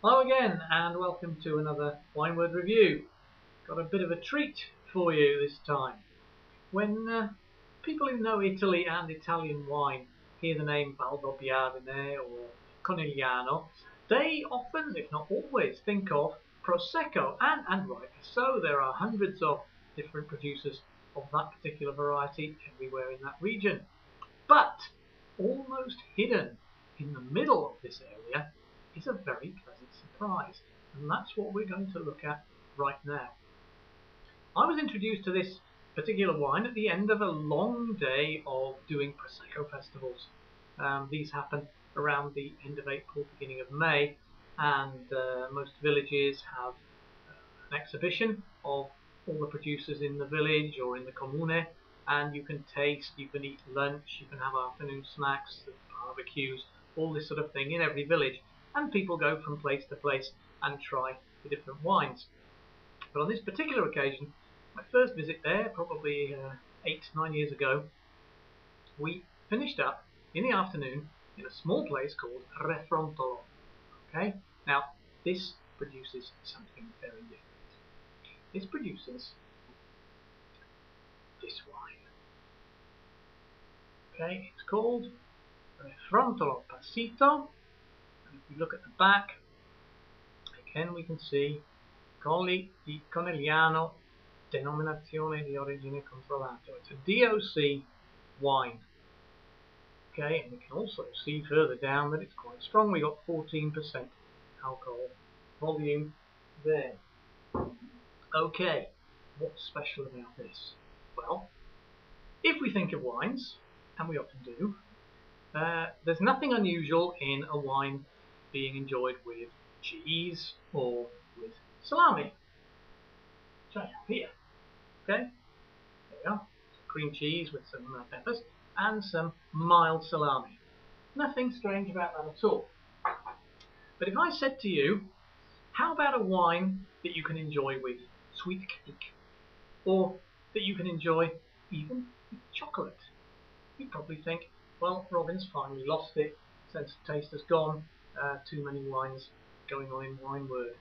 Hello again, and welcome to another Wineword review. Got a bit of a treat for you this time. When people who know Italy and Italian wine hear the name Valdobbiadene or Conegliano, they often, if not always, think of Prosecco, and rightly so. There are hundreds of different producers of that particular variety everywhere in that region. But almost hidden in the middle of this area is a very pleasant surprise, and that's what we're going to look at right now. I was introduced to this particular wine at the end of a long day of doing Prosecco festivals. These happen around the end of April, beginning of May, and most villages have an exhibition of all the producers in the village or in the comune, and you can taste, you can eat lunch, you can have afternoon snacks, barbecues, all this sort of thing in every village, and people go from place to place and try the different wines. But on this particular occasion, my first visit there, probably 8-9 years ago, we finished up in the afternoon in a small place called Refrontolo. Okay, now this produces something very different. This produces this wine. Okay, it's called Refrontolo Passito, and if we look at the back, again we can see Colli di Conegliano, denominazione di origine controllato. It's a DOC wine. Okay, and you can also see further down that it's quite strong. We got 14% alcohol volume there. Okay, what's special about this? Well, if we think of wines, and we often do, there's nothing unusual in a wine being enjoyed with cheese or with salami, which I have here. Okay, there we are. Some cream cheese with some peppers and some mild salami. Nothing strange about that at all. But if I said to you, how about a wine that you can enjoy with sweet cake, or that you can enjoy even with chocolate? You'd probably think, well, Robin's finally lost it, sense of taste has gone, too many wines going on in Wineword.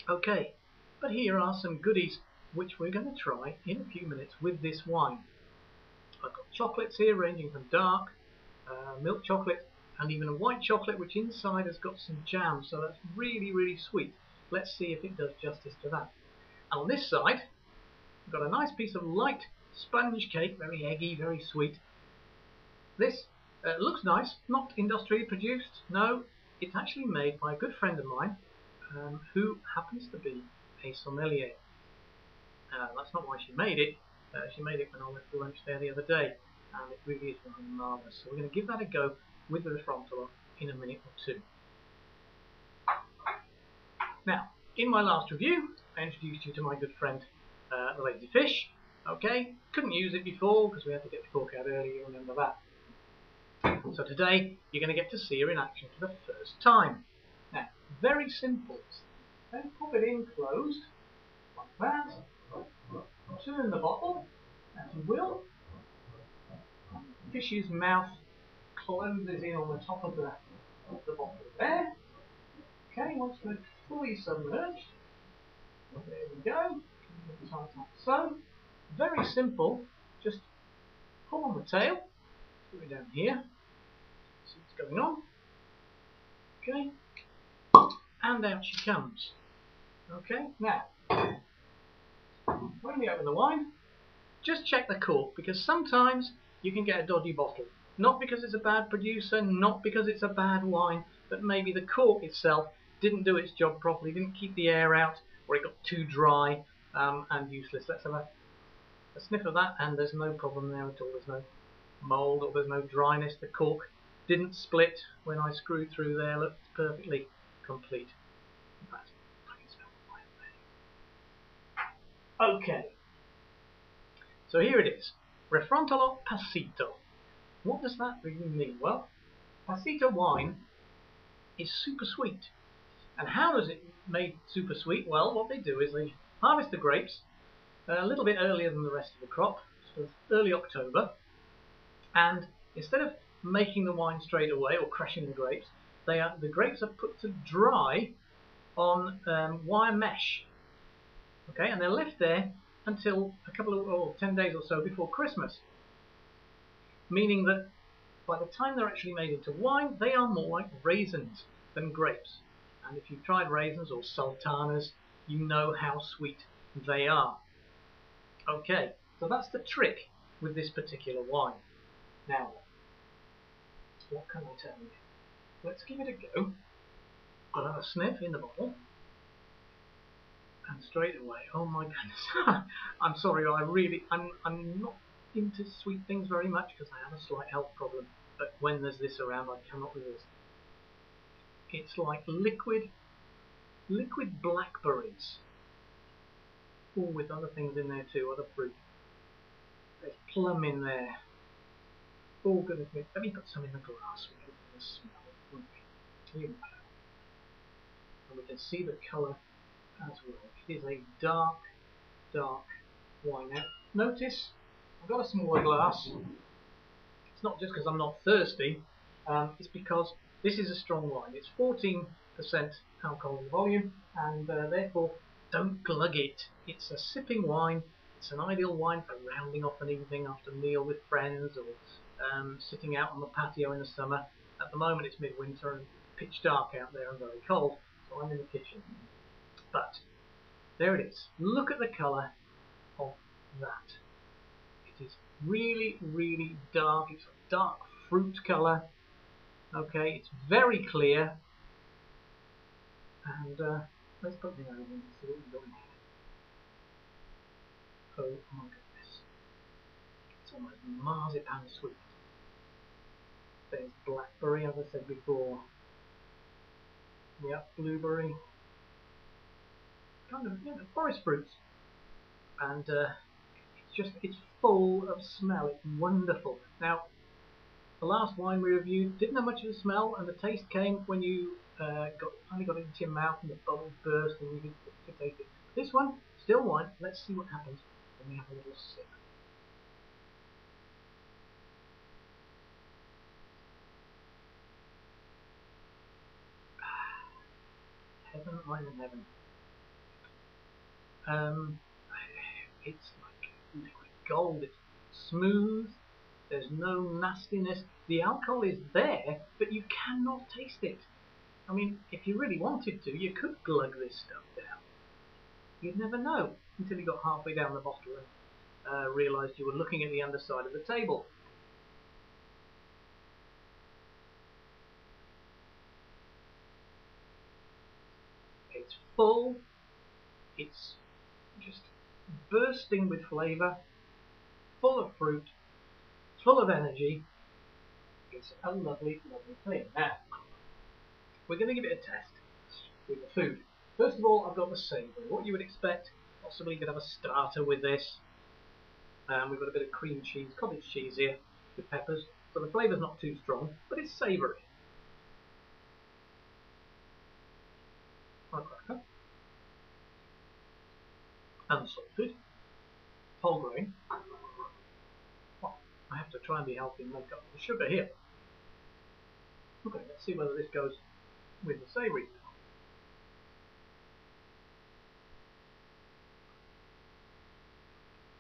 Okay, but here are some goodies which we're going to try in a few minutes with this wine. I've got chocolates here ranging from dark, milk chocolate, and even a white chocolate which inside has got some jam, so that's really, really sweet. Let's see if it does justice to that. And on this side, we've got a nice piece of light sponge cake, very eggy, very sweet. This looks nice, not industrially produced, no, it's actually made by a good friend of mine who happens to be a sommelier. That's not why she made it. She made it when I went for lunch there the other day, and it really is rather marvellous. So we're going to give that a go with the Refrontolo in a minute or two. Now, in my last review, I introduced you to my good friend, the Lazy Fish. Okay, couldn't use it before because we had to get the cork out early, you remember that. So today, you're going to get to see her in action for the first time. Now, very simple. Then pop it in closed, like that. Turn the bottle, as you will. Fish's mouth closes in on the top of the bottle there. Okay, once we're fully submerged, there we go. Like so. Very simple. Just pull on the tail. Put it down here. See what's going on. Okay. And out she comes. Okay, now, when we open the wine, just check the cork, because sometimes you can get a dodgy bottle. Not because it's a bad producer, not because it's a bad wine, but maybe the cork itself didn't do its job properly, didn't keep the air out, or it got too dry and useless. Let's have a sniff of that, and there's no problem there at all. There's no mould or there's no dryness. The cork didn't split when I screwed through there. Look, it's perfectly complete. In fact, I can smell the wine there. Okay, so here it is. Refrontolo Passito. What does that really mean? Well, Passito wine is super sweet. And how is it made super sweet? Well, what they do is they harvest the grapes a little bit earlier than the rest of the crop, sort of early October, and instead of making the wine straight away or crushing the grapes, the grapes are put to dry on wire mesh. Okay, and they're left there until a couple of, or 10 days or so before Christmas. Meaning that by the time they're actually made into wine, they are more like raisins than grapes. And if you've tried raisins or sultanas, you know how sweet they are. Okay, so that's the trick with this particular wine. Now, what can I tell you? Let's give it a go. I'll have a sniff in the bottle. And straight away, oh my goodness, I'm sorry, I'm not into sweet things very much because I have a slight health problem. But when there's this around, I cannot resist. It's like liquid blackberries. Oh, with other things in there too, other fruit. There's plum in there. Oh goodness me, let me put some in the glass. We can smell it. Here we go. And we can see the colour as well. It is a dark wine. Now, notice I've got a smaller glass. It's not just because I'm not thirsty, it's because this is a strong wine. It's 14% alcohol in volume, and therefore don't glug it. It's a sipping wine. It's an ideal wine for rounding off an evening after a meal with friends, or sitting out on the patio in the summer. At the moment it's midwinter and pitch dark out there and very cold, so I'm in the kitchen. But there it is. Look at the colour of that. It is really dark. It's a dark fruit colour. Okay, it's very clear. And let's put the nose in and see what we've got in here. Oh my goodness. It's almost marzipan sweet. There's blackberry, as I said before. Yep, blueberry. Kind of, forest fruits. And it's full of smell. It's wonderful. Now, the last wine we reviewed didn't have much of a smell, and the taste came when you finally got it into your mouth and the bubbles burst and you could taste it. This one, still wine. Let's see what happens when we have a little sip. Heaven, I'm in heaven. It's like liquid gold. It's smooth. There's no nastiness. The alcohol is there, but you cannot taste it. I mean, if you really wanted to, you could glug this stuff down. You'd never know until you got halfway down the bottle and realised you were looking at the underside of the table. It's full. It's just bursting with flavour, full of fruit, full of energy. It's a lovely thing. Now, we're going to give it a test with the food. First of all, I've got the savoury. What you would expect, possibly you could have a starter with this. We've got a bit of cream cheese, cottage cheese here, with peppers. So the flavour's not too strong, but it's savoury. Cracker. Unsalted. Whole grain. Well, I have to try and be healthy and make up the sugar here. Okay, let's see whether this goes with the savoury.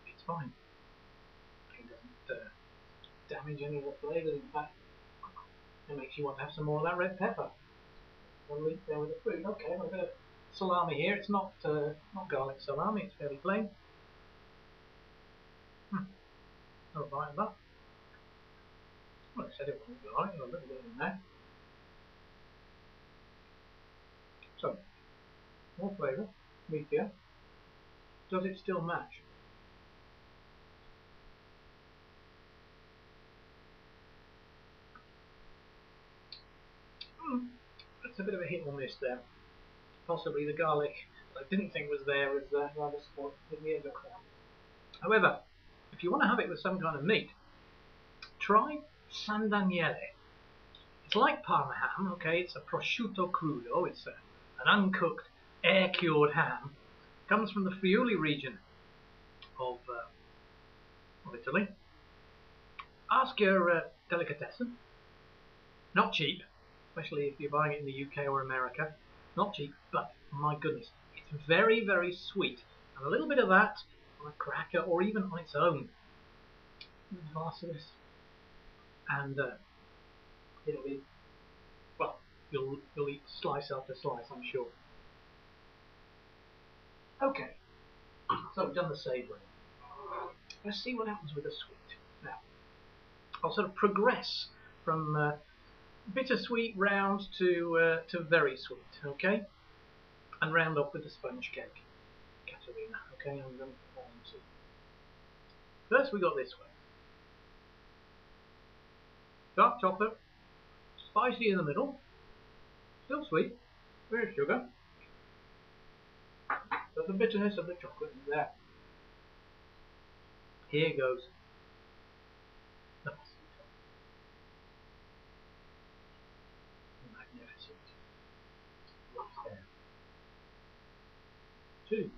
It's fine. It doesn't damage any of the flavours. In fact, it makes you want to have some more of that red pepper. I'll leave there with the food. Okay, I've got a bit of salami here. It's not garlic salami. It's fairly plain. Not a bite of that. Well, I said it wasn't garlic. A little bit in there. So, more flavour, meatier. Does it still match? It's a bit of a hit or miss there. Possibly the garlic I didn't think was there was rather spoiled in the other crowd. However, if you want to have it with some kind of meat, try San Daniele. It's like Parma ham, okay? It's a prosciutto crudo. It's an uncooked, air-cured ham. It comes from the Friuli region of Italy. Ask your delicatessen. Not cheap, especially if you're buying it in the UK or America. Not cheap, but My goodness, it's very, very sweet. And a little bit of that on a cracker or even on its own. A glass of this. And it'll be, well, you'll eat slice after slice, I'm sure. Okay, so we've done the savoury. Let's see what happens with the sweet. Now, I'll sort of progress from bittersweet round to very sweet, okay? And round off with the sponge cake, Katerina, okay? I'm going to put that on too. First we got this way. Dark chocolate, spicy in the middle, still sweet, very sugar. But the bitterness of the chocolate is there. Here goes the Passito. Magnificent. Right there. 2.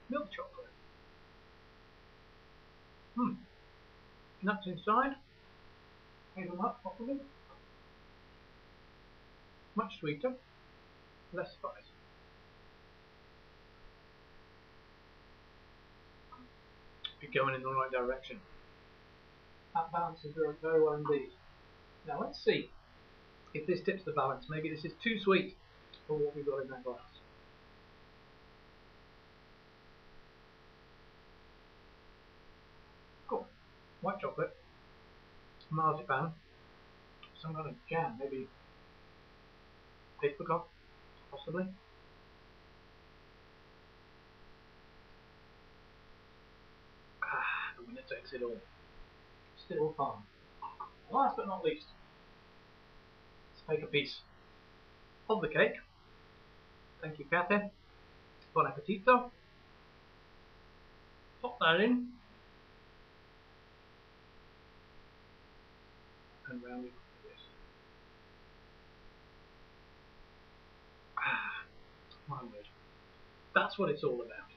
Milk chocolate. Nuts inside. Hazelnut, possibly. Much sweeter, less spice. You're going in the right direction. That balances very, very well indeed. Now let's see if this tips the balance. Maybe this is too sweet for what we've got in that glass. Cool. White chocolate, marzipan, some kind of jam, maybe apricot, possibly. The winner takes it all. Still fun. Last but not least, let's take a piece of the cake. Thank you, Kathy. Bon appetito. Pop that in. And round it like this. My word. That's what it's all about.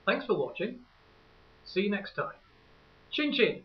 Thanks for watching. See you next time. Chin chin!